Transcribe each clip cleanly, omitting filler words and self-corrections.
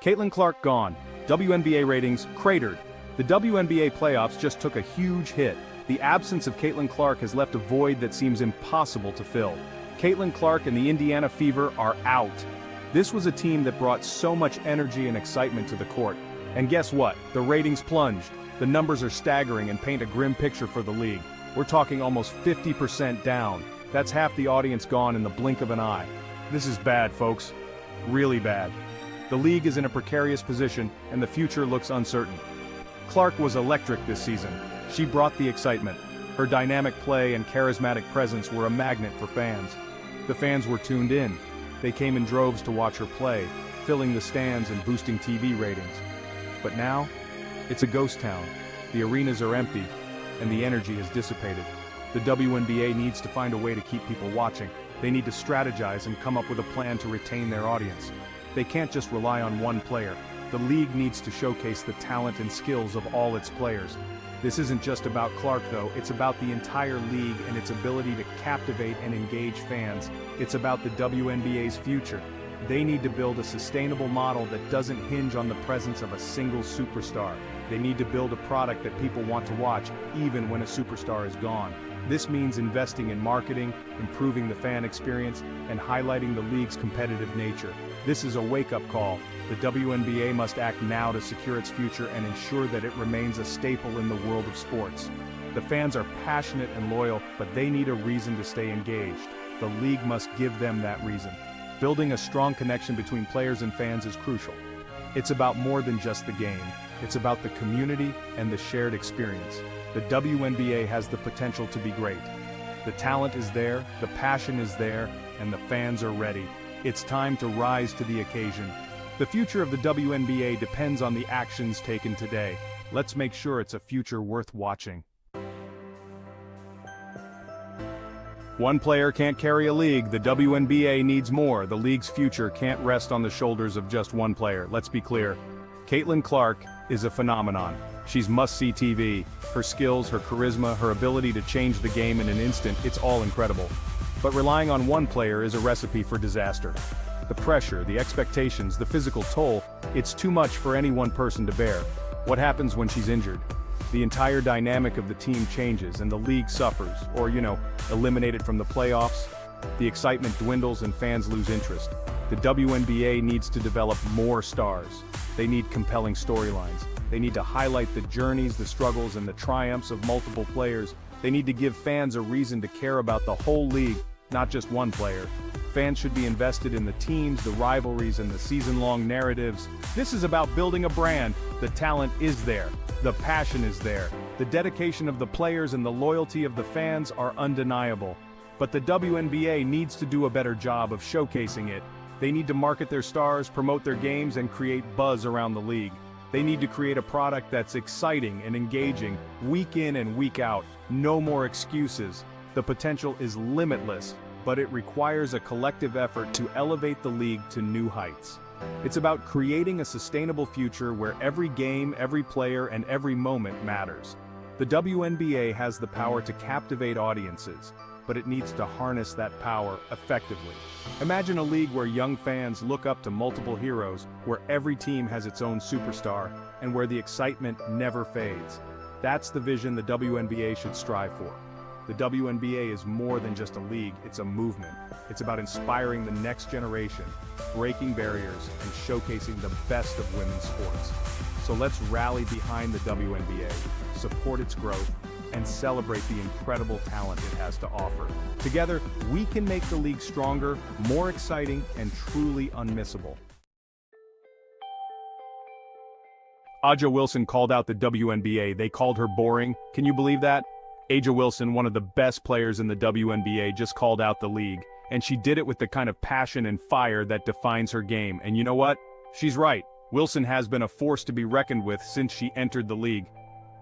Caitlin Clark gone. WNBA ratings cratered. The WNBA playoffs just took a huge hit. The absence of Caitlin Clark has left a void that seems impossible to fill. Caitlin Clark and the Indiana Fever are out. This was a team that brought so much energy and excitement to the court. And guess what? The ratings plunged. The numbers are staggering and paint a grim picture for the league. We're talking almost 50% down. That's half the audience gone in the blink of an eye. This is bad, folks. Really bad. The league is in a precarious position, and the future looks uncertain. Clark was electric this season. She brought the excitement. Her dynamic play and charismatic presence were a magnet for fans. The fans were tuned in. They came in droves to watch her play, filling the stands and boosting TV ratings. But now, it's a ghost town. The arenas are empty, and the energy is dissipated. The WNBA needs to find a way to keep people watching. They need to strategize and come up with a plan to retain their audience. They can't just rely on one player. The league needs to showcase the talent and skills of all its players. This isn't just about Clark though, it's about the entire league and its ability to captivate and engage fans. It's about the WNBA's future. They need to build a sustainable model that doesn't hinge on the presence of a single superstar. They need to build a product that people want to watch, even when a superstar is gone. This means investing in marketing, improving the fan experience, and highlighting the league's competitive nature. This is a wake-up call. The WNBA must act now to secure its future and ensure that it remains a staple in the world of sports. The fans are passionate and loyal, but they need a reason to stay engaged. The league must give them that reason. Building a strong connection between players and fans is crucial. It's about more than just the game. It's about the community and the shared experience. The WNBA has the potential to be great. The talent is there, the passion is there, and the fans are ready. It's time to rise to the occasion. The future of the WNBA depends on the actions taken today. Let's make sure it's a future worth watching. One player can't carry a league. The WNBA needs more. The league's future can't rest on the shoulders of just one player. Let's be clear. Caitlin Clark is a phenomenon. She's must-see TV. Her skills, her charisma, her ability to change the game in an instant, it's all incredible. But relying on one player is a recipe for disaster. The pressure, the expectations, the physical toll, it's too much for any one person to bear. What happens when she's injured? The entire dynamic of the team changes and the league suffers, or, eliminated from the playoffs. The excitement dwindles and fans lose interest. The WNBA needs to develop more stars. They need compelling storylines. They need to highlight the journeys, the struggles, and the triumphs of multiple players. They need to give fans a reason to care about the whole league, not just one player. Fans should be invested in the teams, the rivalries, and the season-long narratives. This is about building a brand. The talent is there. The passion is there. The dedication of the players and the loyalty of the fans are undeniable. But the WNBA needs to do a better job of showcasing it. They need to market their stars, promote their games, and create buzz around the league. They need to create a product that's exciting and engaging, week in and week out. No more excuses. The potential is limitless, but it requires a collective effort to elevate the league to new heights. It's about creating a sustainable future where every game, every player, and every moment matters. The WNBA has the power to captivate audiences, but it needs to harness that power effectively. Imagine a league where young fans look up to multiple heroes, where every team has its own superstar, and where the excitement never fades. That's the vision the WNBA should strive for. The WNBA is more than just a league, it's a movement. It's about inspiring the next generation, breaking barriers, and showcasing the best of women's sports. So let's rally behind the WNBA, support its growth, and celebrate the incredible talent it has to offer. Together, we can make the league stronger, more exciting, and truly unmissable. Aja Wilson called out the WNBA. They called her boring. Can you believe that? Aja Wilson, one of the best players in the WNBA, just called out the league. And she did it with the kind of passion and fire that defines her game. And you know what? She's right. Wilson has been a force to be reckoned with since she entered the league.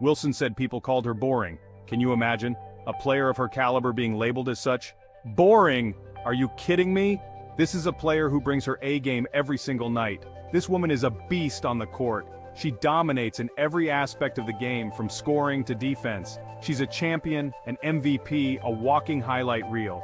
Wilson said people called her boring. Can you imagine? A player of her caliber being labeled as such? Boring! Are you kidding me? This is a player who brings her A game every single night. This woman is a beast on the court. She dominates in every aspect of the game, from scoring to defense. She's a champion, an MVP, a walking highlight reel.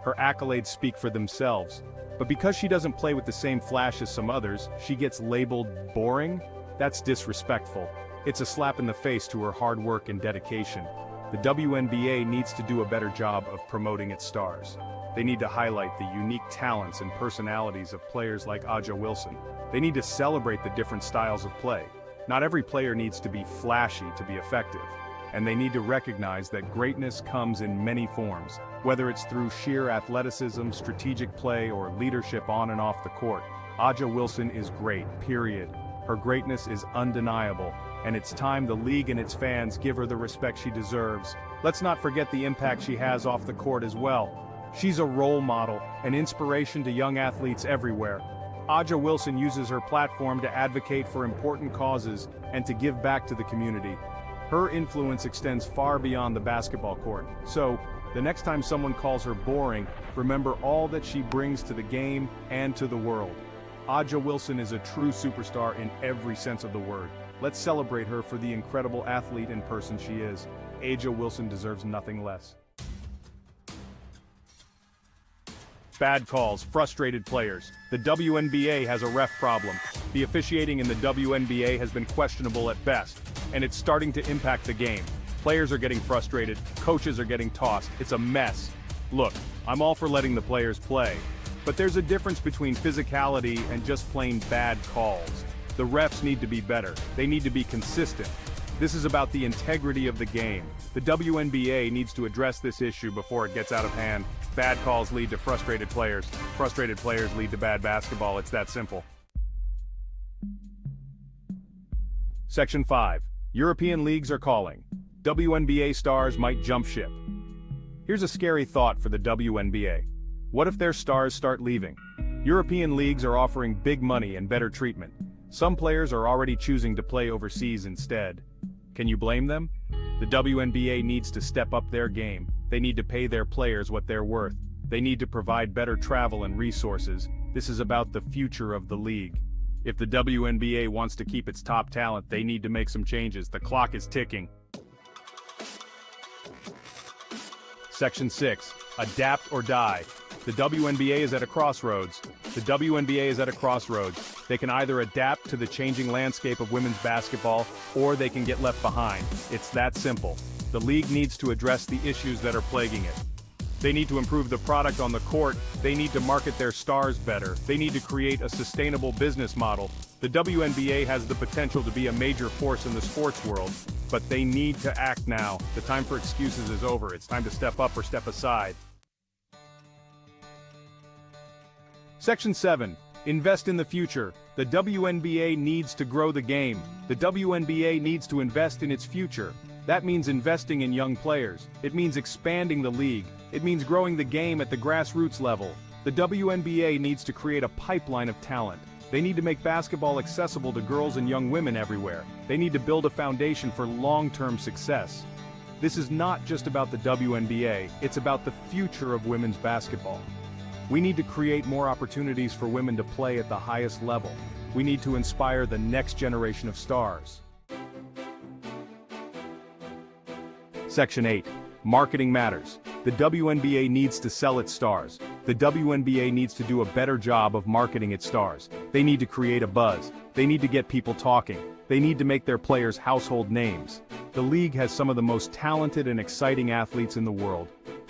Her accolades speak for themselves. But because she doesn't play with the same flash as some others, she gets labeled boring? That's disrespectful. It's a slap in the face to her hard work and dedication. The WNBA needs to do a better job of promoting its stars. They need to highlight the unique talents and personalities of players like Aja Wilson. They need to celebrate the different styles of play. Not every player needs to be flashy to be effective. And they need to recognize that greatness comes in many forms, whether it's through sheer athleticism, strategic play, or leadership on and off the court. Aja Wilson is great, period. Her greatness is undeniable, and it's time the league and its fans give her the respect she deserves. Let's not forget the impact she has off the court as well. She's a role model, an inspiration to young athletes everywhere. Aja Wilson uses her platform to advocate for important causes and to give back to the community. Her influence extends far beyond the basketball court. So, the next time someone calls her boring, remember all that she brings to the game and to the world. Aja Wilson is a true superstar in every sense of the word. Let's celebrate her for the incredible athlete and person she is. Aja Wilson deserves nothing less. Bad calls, frustrated players. The WNBA has a ref problem. The officiating in the WNBA has been questionable at best, and it's starting to impact the game. Players are getting frustrated, coaches are getting tossed, it's a mess. Look, I'm all for letting the players play, but there's a difference between physicality and just plain bad calls. The refs need to be better, they need to be consistent. This is about the integrity of the game. The WNBA needs to address this issue before it gets out of hand. Bad calls lead to frustrated players lead to bad basketball, it's that simple. Section 5. European leagues are calling. WNBA stars might jump ship. Here's a scary thought for the WNBA. What if their stars start leaving? European leagues are offering big money and better treatment. Some players are already choosing to play overseas instead. Can you blame them? The WNBA needs to step up their game. They need to pay their players what they're worth. They need to provide better travel and resources. This is about the future of the league. If the WNBA wants to keep its top talent, they need to make some changes. The clock is ticking. Section 6. Adapt or die. The WNBA is at a crossroads. The WNBA is at a crossroads. They can either adapt to the changing landscape of women's basketball, or they can get left behind. It's that simple. The league needs to address the issues that are plaguing it. They need to improve the product on the court. They need to market their stars better. They need to create a sustainable business model. The WNBA has the potential to be a major force in the sports world, but they need to act now. The time for excuses is over. It's time to step up or step aside. Section 7. Invest in the future. The WNBA needs to grow the game. The WNBA needs to invest in its future. That means investing in young players. It means expanding the league. It means growing the game at the grassroots level. The WNBA needs to create a pipeline of talent. They need to make basketball accessible to girls and young women everywhere. They need to build a foundation for long-term success. This is not just about the WNBA, it's about the future of women's basketball. We need to create more opportunities for women to play at the highest level. We need to inspire the next generation of stars. Section 8. Marketing matters. The WNBA needs to sell its stars. The WNBA needs to do a better job of marketing its stars. They need to create a buzz. They need to get people talking. They need to make their players household names. The league has some of the most talented and exciting athletes in the world,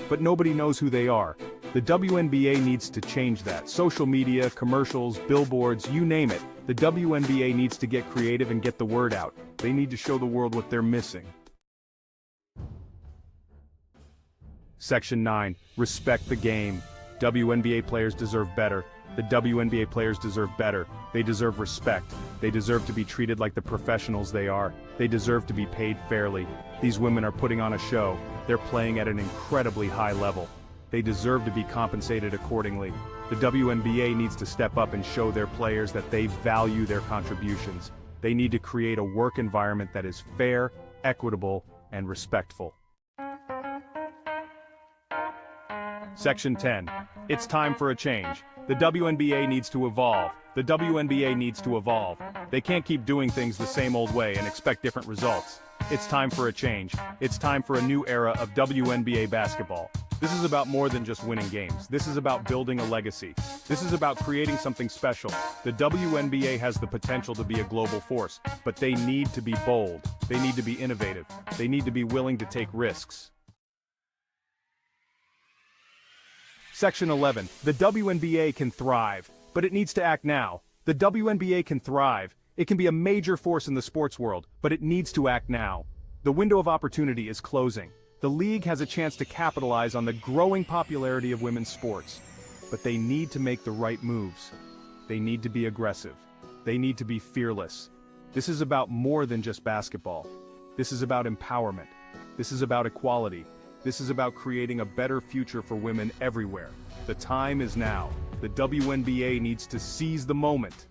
but nobody knows who they are. The WNBA needs to change that. Social media, commercials, billboards, you name it. The WNBA needs to get creative and get the word out. They need to show the world what they're missing. Section 9. Respect the game. WNBA players deserve better. The WNBA players deserve better. They deserve respect. They deserve to be treated like the professionals they are. They deserve to be paid fairly. These women are putting on a show. They're playing at an incredibly high level. They deserve to be compensated accordingly. The WNBA needs to step up and show their players that they value their contributions. They need to create a work environment that is fair, equitable, and respectful. Section 10. It's time for a change. The WNBA needs to evolve. The WNBA needs to evolve. They can't keep doing things the same old way and expect different results. It's time for a change. It's time for a new era of WNBA basketball. This is about more than just winning games. This is about building a legacy. This is about creating something special. The WNBA has the potential to be a global force, but they need to be bold. They need to be innovative. They need to be willing to take risks. Section 11. The WNBA can thrive, but it needs to act now. The WNBA can thrive. It can be a major force in the sports world, but it needs to act now. The window of opportunity is closing. The league has a chance to capitalize on the growing popularity of women's sports. But they need to make the right moves. They need to be aggressive. They need to be fearless. This is about more than just basketball. This is about empowerment. This is about equality. This is about creating a better future for women everywhere. The time is now. The WNBA needs to seize the moment.